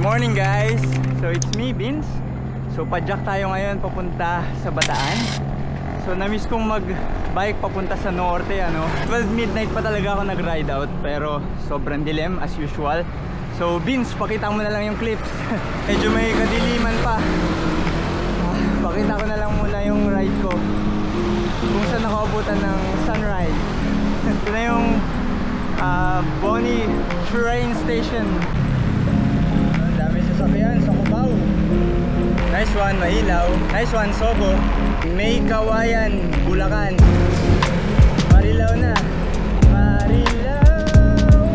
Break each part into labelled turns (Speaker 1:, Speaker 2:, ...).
Speaker 1: morning guys! So it's me, Vince. So padyak tayo ngayon papunta sa Bataan. So namiss kong mag-bike papunta sa norte, ano. 12 midnight pa talaga ako nag-ride out, pero sobrang dilim as usual. So Vince, pakita mo na lang yung clips. Medyo may kadiliman pa. Pakita ko na lang muna yung ride ko kung saan nakaubutan ng sunrise. Ito na yung Boni Train Station. Ang dami sasakyan sa Cubao. Nice one, Mailaw. Nice one, Sobo. May Kawayan, Bulacan. Marilao na. Marilao.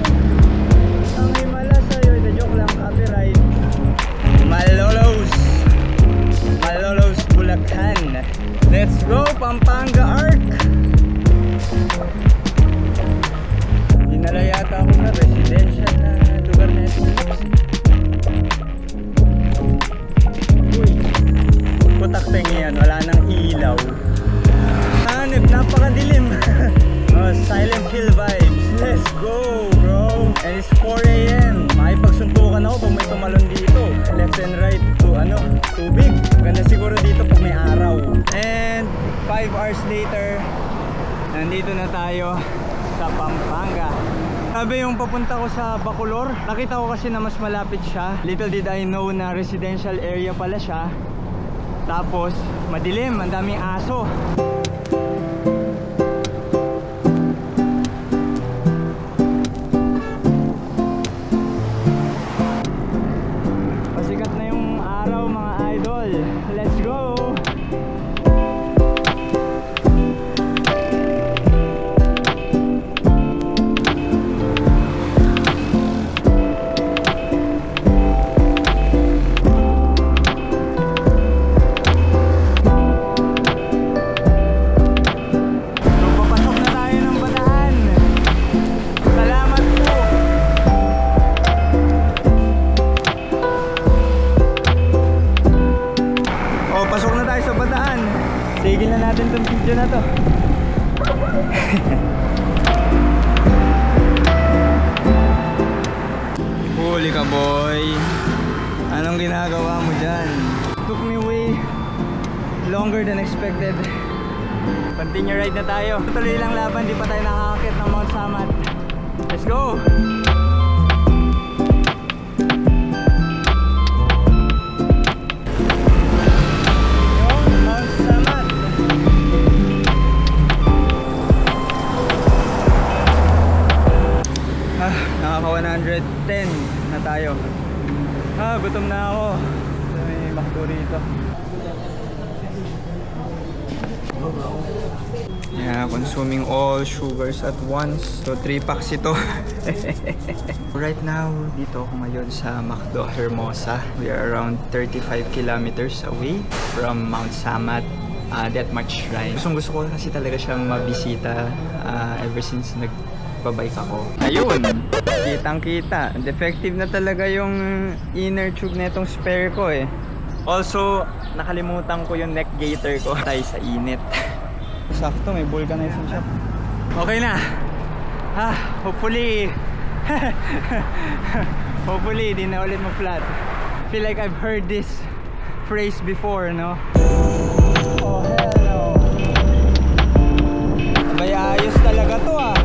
Speaker 1: Ang himala sa'yo. The joke lang, copyright. Malolos. Malolos, Bulacan. Let's go, Pampanga Arc. Dinala yata ako na residential na lugar na ito. Uy, putak tengian, wala nang ilaw. Hanip, napakadilim. Oh, Silent Hill vibes. Let's go, bro. And it's 4 AM. Makipagsuntukan ako pag may tumalon dito. Left and right to tubig. Maganda siguro dito pag may araw. And 5 hours later, nandito na tayo sa Pampanga. Sabi yung papunta ko sa Bacolor, nakita ko kasi na mas malapit siya. Little did I know na residential area pala siya. Tapos madilim, ang daming aso. Pasikat na yung araw mga idol. Let's go! Pasok na tayo sa Bataan. Tigil na natin itong video na to. Huli ka boy. Anong ginagawa mo dyan? Took me way longer than expected. Continue ride na tayo. Tuloy lang laban, di pa tayo nakakakit ng Mount Samat. Let's go! Nakaka 110 na tayo. Gutom na ako. May McDo rito. Yeah, consuming all sugars at once. So 3 packs ito. Right now, dito ako ngayon sa McDo Hermosa. We are around 35 kilometers away from Mount Samat, Detmar Shrine. Gusto ko kasi talaga siyang mabisita ever since nagbabike ako. Ayun! Kitang-kita. Defective na talaga yung inner tube na itong spare ko eh. Also, nakalimutan ko yung neck gaiter ko tayo sa init. Sakto, may vulcanizing shop. Okay na. Hopefully hopefully di na ulit mag-flat. Feel like I've heard this phrase before, no? Oh, hello. Abay, ayos talaga to ah.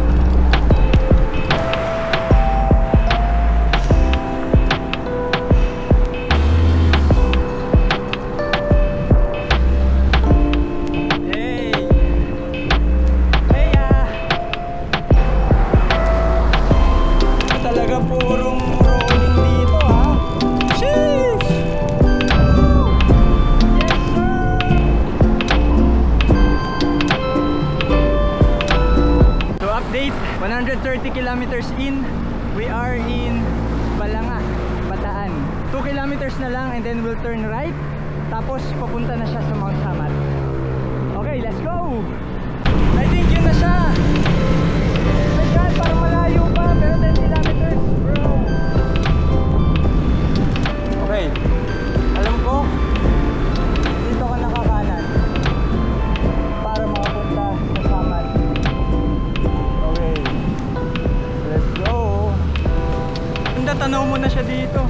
Speaker 1: Update, 130 kilometers in, we are in Balanga, Bataan. 2 kilometers na lang and then we'll turn right. Tapos papunta na siya sa Mount Samat. Okay, let's go! I think yun na siya. My God, parang malayo pa, pero 10 kilometers, bro. Okay, alam ko, dito ka nakakanan para makapunta sa Samat. Let's go. Tanaw mo na siya dito.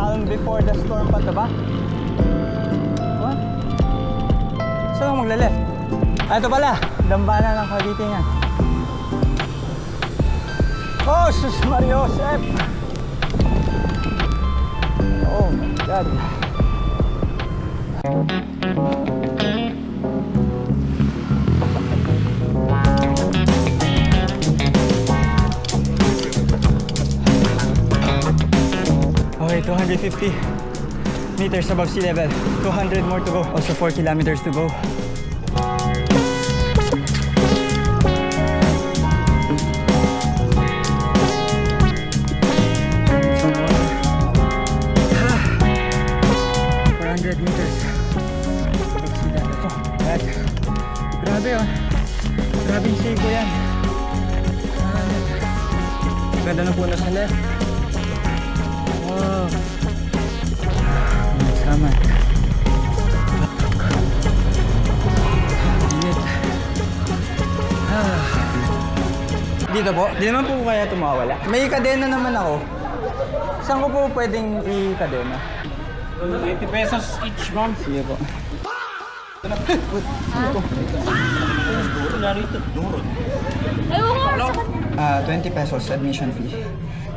Speaker 1: calm before the storm pa, diba? What? Saan ako magla-left? Ah, ito pala. Dambana ng Kagitingan. Oh, sus Mario Joseph! Oh my God. Okay, 250 meters above sea level. 200 more to go. Also 4 kilometers to go. Grabe oh. Grabe yung siko yan. Ganda ng puno sa left. Wow. Sama. Init. Dito po? Di naman po kaya tumawala. May kadena naman ako. Saan ko po pwedeng i-kadena?
Speaker 2: 20 pesos each, ma'am.
Speaker 1: Sige po. 20 pesos admission fee.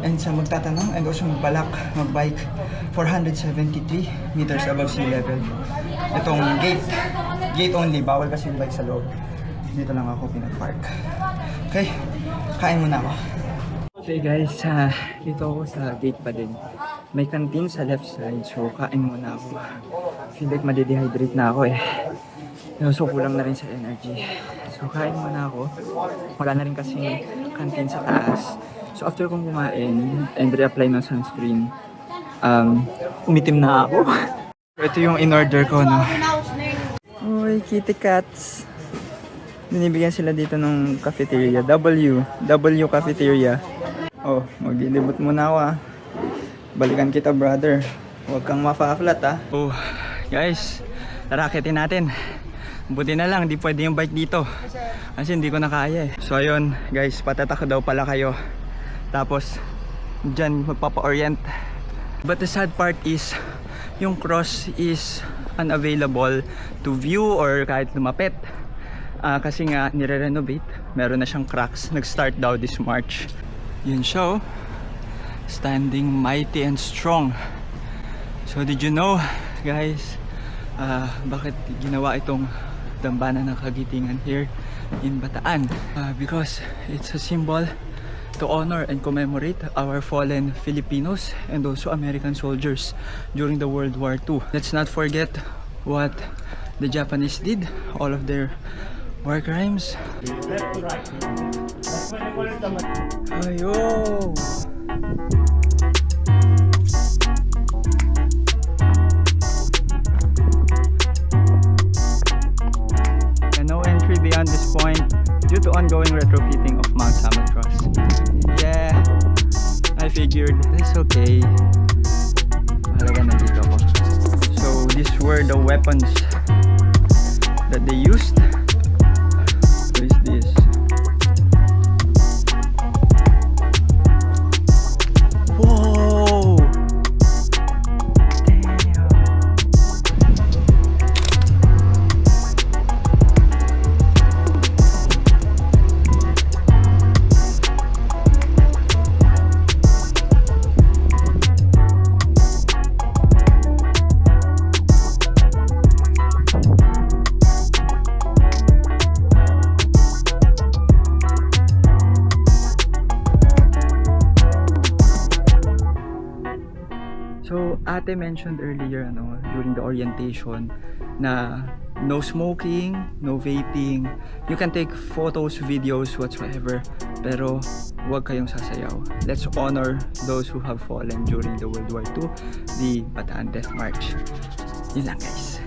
Speaker 1: And sa magtatanong and also magbalak, magbike 473 meters above sea level. Itong gate only, bawal kasi yung bike sa loob. Dito lang ako pinag-park. Okay, kain muna ako. Okay guys, dito ako sa gate pa din. May canteen sa left side, so kain muna ako. Feel like madidehydrate na ako eh. So kulang na rin sa energy. So kain muna ako. Wala na rin kasi canteen sa taas. So after kong kumain and reapply ng sunscreen, umitim na ako. Ito yung in-order ko, no? Uy, kitty cats. Binibigyan sila dito ng cafeteria. W cafeteria. Oh, maglilibot muna ako ah. Balikan kita brother. Huwag kang mafa-flat ah. Oh, guys, tarakitin natin. Buti na lang, di pwede yung bike dito. Kasi hindi ko na kaya eh. So ayun, guys, patatak daw pala kayo. Tapos, dyan magpapa-orient. But the sad part is, yung cross is unavailable to view or kahit lumapit. Kasi nga, nire-renovate. Meron na siyang cracks. Nag-start daw this March. Yun siya, oh. Standing mighty and strong. So did you know, guys, bakit ginawa itong dambana ng Kagitingan here in Bataan? Because it's a symbol to honor and commemorate our fallen Filipinos and also American soldiers during the World War II. Let's not forget what the Japanese did, all of their war crimes. Ayo! No entry beyond this point due to ongoing retrofitting of Mount Samat Cross. Yeah, I figured it's okay. Mahalaga nandito ako. So these were the weapons that they used. What is this? Whoa! Damn. So, ate mentioned earlier during the orientation na no smoking, no vaping. You can take photos, videos, whatsoever. Pero huwag kayong sasayaw. Let's honor those who have fallen during the World War II, the Bataan Death March. Yun lang guys.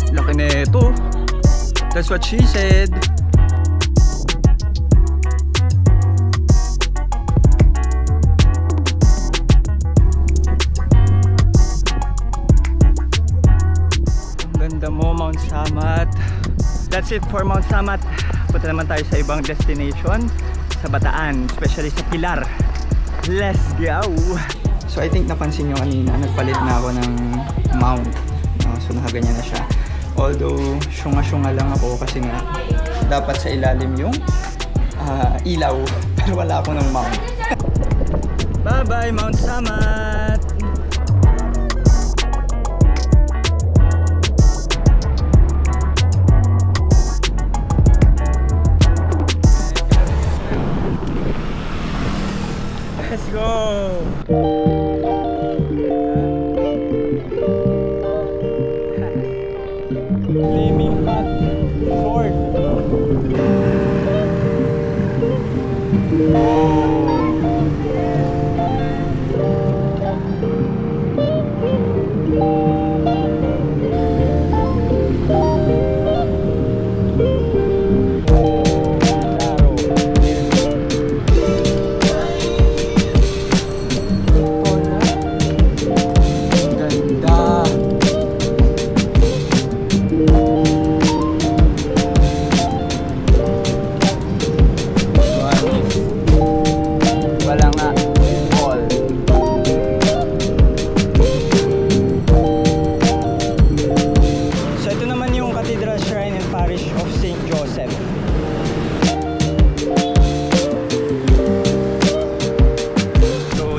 Speaker 1: Laki na ito. That's what she said. Ang ganda mo, Mount Samat. that's it for Mount Samat. Punta naman tayo sa ibang destination sa Bataan, especially sa Pilar. Let's go! So I think napansin nyo kanina, nagpalit na ako ng mount. So nakaganyan na siya. Although syunga-syunga lang ako kasi nga dapat sa ilalim yung ilaw. Pero wala ako ng mount. Bye bye Mount Samat! Let's go! Flaming hot sword.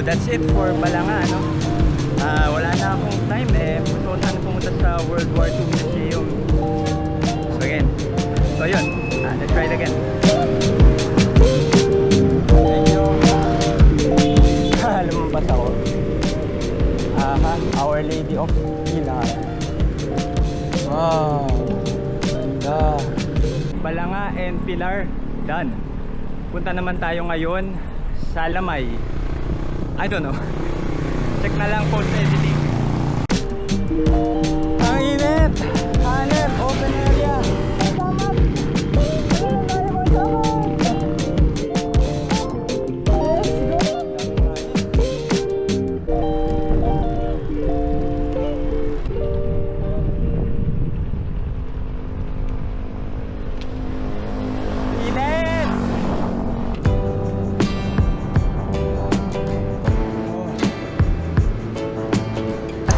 Speaker 1: That's it for Balanga, no? Wala na akong time eh. Gusto ko sana pumunta sa World War II Museum. So again, so yun, let's try it again. Thank you. Lumampas ako. Our Lady of Pilar. Wow, ganda. Balanga and Pilar, done. Punta naman tayo ngayon sa Lamay. I don't know. Check na lang post editing. Ang init! Hanep! Open area! Samat!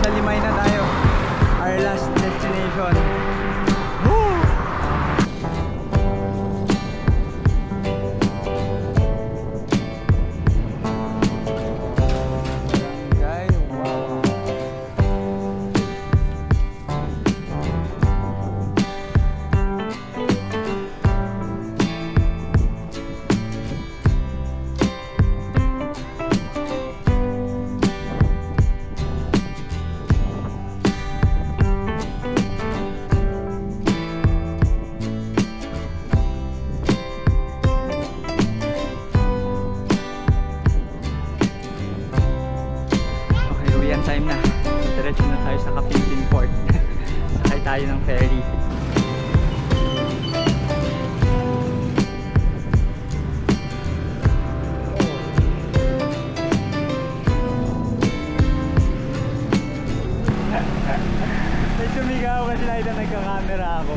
Speaker 1: Limay na tayo. Our last destination. Woo! Guys, wow. Time na. Diretso na tayo sa Kapilin Port. Sakay tayo ng ferry. May sumigaw kasi nakita nagka-camera ako.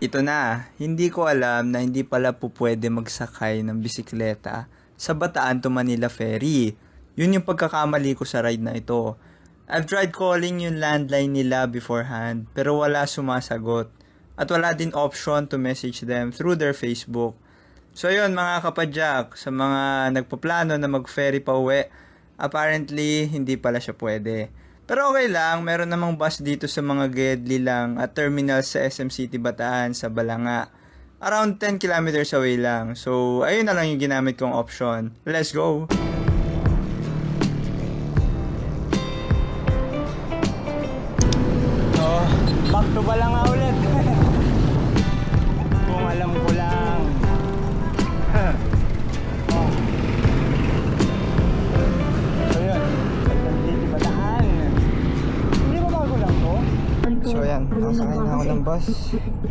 Speaker 1: Ito na, hindi ko alam na hindi pala po pwede magsakay ng bisikleta sa Bataan to Manila Ferry. Yun yung pagkakamali ko sa ride na ito. I've tried calling yung landline nila beforehand pero wala sumasagot. At wala din option to message them through their Facebook. So yun mga kapadyak, sa mga nagpaplano na mag-ferry pa uwi, apparently hindi pala siya pwede. Pero okay lang, meron namang bus dito sa mga Gedli lang at terminal sa SM City Bataan sa Balanga. Around 10 kilometers away lang. So ayun na lang yung ginamit kong option. Let's go! Back to Balanga ulit. Kung alam ko lang. So yun, City Bataan. Hindi ba bago lang to? So yan, nakasakay na ako ng bus.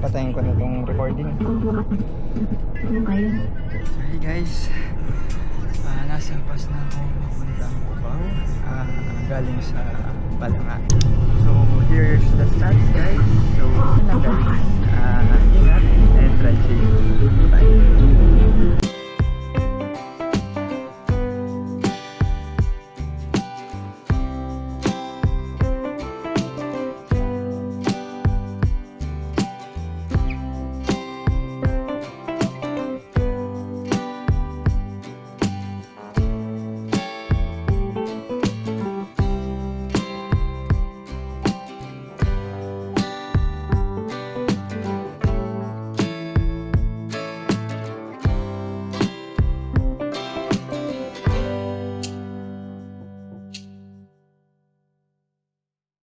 Speaker 1: Patayin ko na itong recording. Sorry guys, nasa bus na ako papuntang Cubao, galing sa Balanga. So here's the stats guys.